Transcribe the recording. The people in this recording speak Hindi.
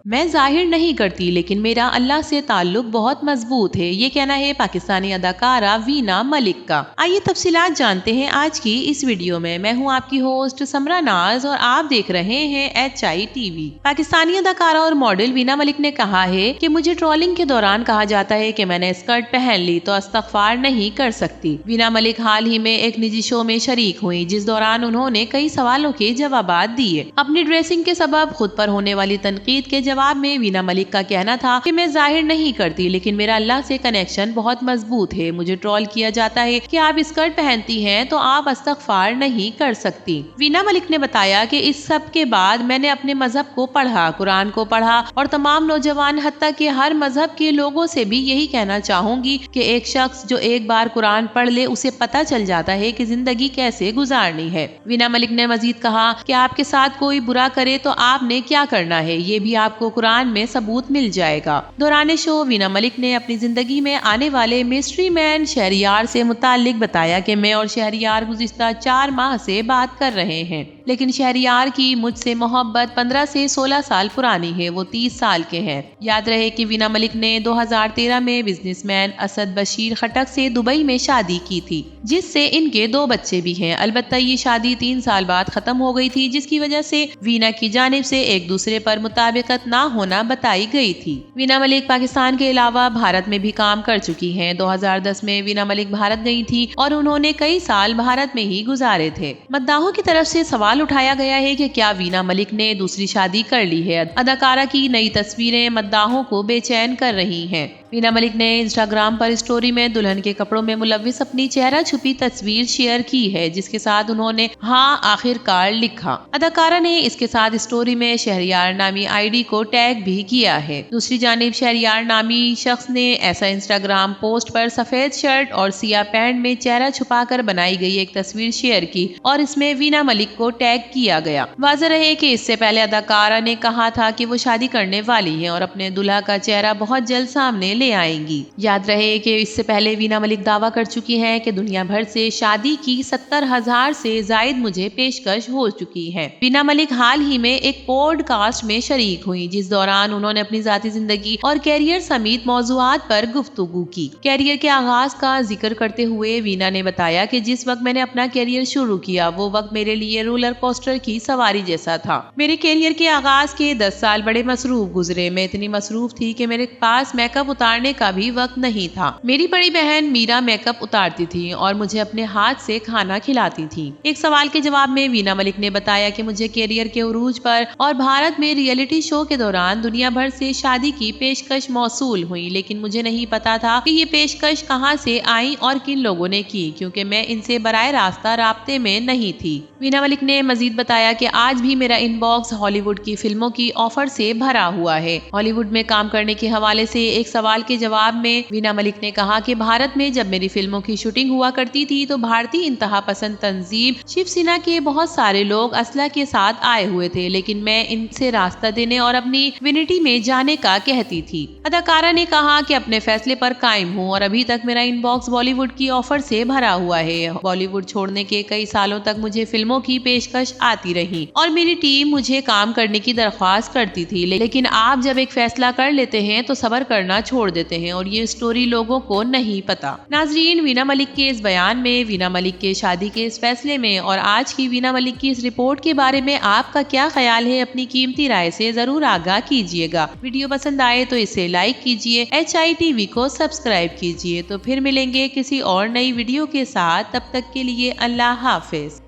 मैं जाहिर नहीं करती लेकिन मेरा अल्लाह से ताल्लुक बहुत मजबूत है। ये कहना है पाकिस्तानी अदाकारा वीना मलिक का। आइए तफसीलात जानते हैं आज की इस वीडियो में। मैं हूं आपकी होस्ट समरा नाज और आप देख रहे हैं HITV। पाकिस्तानी अदाकारा और मॉडल वीना मलिक ने कहा है कि मुझे ट्रोलिंग के दौरान कहा जाता है कि मैंने स्कर्ट पहन ली तो इस्तगफार नहीं कर सकती। वीना मलिक हाल ही में एक निजी शो में शरीक हुई जिस दौरान उन्होंने कई सवालों के जवाबात दिए। अपनी ड्रेसिंग के सबब खुद पर होने वाली तनकीद के जवाब में वीना मलिक का कहना था कि मैं जाहिर नहीं करती लेकिन मेरा अल्लाह से कनेक्शन बहुत मजबूत है। मुझे ट्रोल किया जाता है कि आप स्कर्ट पहनती हैं तो आप इस्तगफार नहीं कर सकती। वीना मलिक ने बताया कि इस सब के बाद मैंने अपने मजहब को पढ़ा, कुरान को पढ़ा और तमाम नौजवान हत्ता के हर मजहब के लोगों से भी यही कहना चाहूंगी कि एक शख्स जो एक बार कुरान पढ़ ले उसे पता चल जाता है कि जिंदगी कैसे गुजारनी है। वीना मलिक ने मजीद कहा कि आपके साथ कोई बुरा करे तो आपने क्या करना है ये भी आपको कुरान में सबूत मिल जाएगा। दौरान शो वीना मलिक ने अपनी जिंदगी में आने वाले मिस्ट्री मैन शहरियार से मुतालिक बताया कि मैं और शहरियार गुज़िश्ता 4 माह से बात कर रहे हैं लेकिन शहरियार की मुझसे मोहब्बत 15 से 16 साल पुरानी है। वो 30 साल के हैं। याद रहे कि वीना मलिक ने 2013 में बिजनेसमैन असद बशीर खटक से दुबई में शादी की थी जिससे इनके 2 बच्चे भी हैं। अलबत्ता ये शादी 3 साल बाद खत्म हो गई थी जिसकी वजह से वीना की जानिब से एक दूसरे पर मुताबिकत ना होना बताई गई थी। वीना मलिक पाकिस्तान के अलावा भारत में भी काम कर चुकी हैं। 2010 में वीना मलिक भारत गई थी और उन्होंने कई साल भारत में ही गुजारे थे। मद्दाहों की तरफ से सवाल उठाया गया है कि क्या वीना मलिक ने दूसरी शादी कर ली है। अदाकारा की नई तस्वीरें मद्दाहों को बेचैन कर रही हैं। वीना मलिक ने इंस्टाग्राम पर स्टोरी में दुल्हन के कपड़ों में मुलव्विस अपनी चेहरा छुपी तस्वीर शेयर की है जिसके साथ उन्होंने हाँ आखिरकार लिखा। अदाकारा ने इसके साथ स्टोरी में शहरियार नामी ID को टैग भी किया है। दूसरी जानिब शहरियार नामी शख्स ने ऐसा इंस्टाग्राम पोस्ट पर सफेद शर्ट और सिया पैंट में चेहरा छुपाकर बनाई गई एक तस्वीर शेयर की और इसमें वीना मलिक को टैग किया गया। वाज़ेह रहे कि इससे पहले अदाकारा ने कहा था कि वो शादी करने वाली है और अपने दुल्हा का चेहरा बहुत जल्द सामने ले आएंगी। याद रहे कि इससे पहले वीना मलिक दावा कर चुकी हैं कि दुनिया भर से शादी की 70,000 से जायद मुझे पेशकश हो चुकी है। वीना मलिक हाल ही में एक पॉडकास्ट में शरीक हुई जिस दौरान उन्होंने अपनी जाती जिंदगी और कैरियर समेत मौजुआत पर गुफ्तगू की। कैरियर के आगाज का जिक्र करते हुए वीना ने बताया कि जिस वक्त मैंने अपना कैरियर शुरू किया वो वक्त मेरे लिए रोलर कोस्टर की सवारी जैसा था। मेरे कैरियर के आगाज के 10 साल बड़े मसरूफ गुजरे। मैं इतनी मसरूफ थी कि मेरे पास मेकअप उतारने का भी वक्त नहीं था। मेरी बड़ी बहन मीरा मेकअप उतारती थी और मुझे अपने हाथ से खाना खिलाती थी। एक सवाल के जवाब में वीना मलिक ने बताया कि मुझे कैरियर के उरूज पर और भारत में रियलिटी शो के दौरान दुनिया भर से शादी की पेशकश मौसूल हुई लेकिन मुझे नहीं पता था कि ये पेशकश कहां से आई और किन लोगों ने की क्योंकि मैं इनसे बराए रास्ता राब्ते में नहीं थी। वीना मलिक ने मजीद बताया कि आज भी मेरा इनबॉक्स हॉलीवुड की फिल्मों की ऑफर से भरा हुआ है। हॉलीवुड में काम करने के हवाले से एक सवाल के जवाब में वीना मलिक ने कहा कि भारत में जब मेरी फिल्मों की शूटिंग हुआ करती थी तो भारतीय इंतहा पसंद तंजीम शिवसेना के बहुत सारे लोग असला के साथ आए हुए थे लेकिन मैं इनसे रास्ता देने और अपनी विनिटी में जाने का कहती थी। अदाकारा ने कहा कि अपने फैसले पर कायम हूँ और अभी तक मेरा इनबॉक्स बॉलीवुड की ऑफर से भरा हुआ है। बॉलीवुड छोड़ने के कई सालों तक मुझे फिल्मों की पेशकश आती रही और मेरी टीम मुझे काम करने की दरख्वास्त करती थी लेकिन आप जब एक फैसला कर लेते हैं तो सब्र करना छोड़ देते हैं और ये स्टोरी लोगों को नहीं पता। नाजरीन, वीना मलिक के इस बयान में, वीना मलिक के शादी के इस फैसले में और आज की वीना मलिक की इस रिपोर्ट के बारे में आपका क्या ख्याल है? अपनी कीमती राय से जरूर आगाह कीजिएगा। वीडियो पसंद आए तो इसे लाइक कीजिए, HITV को सब्सक्राइब कीजिए। तो फिर मिलेंगे किसी और नई वीडियो के साथ। तब तक के लिए अल्लाह हाफिज।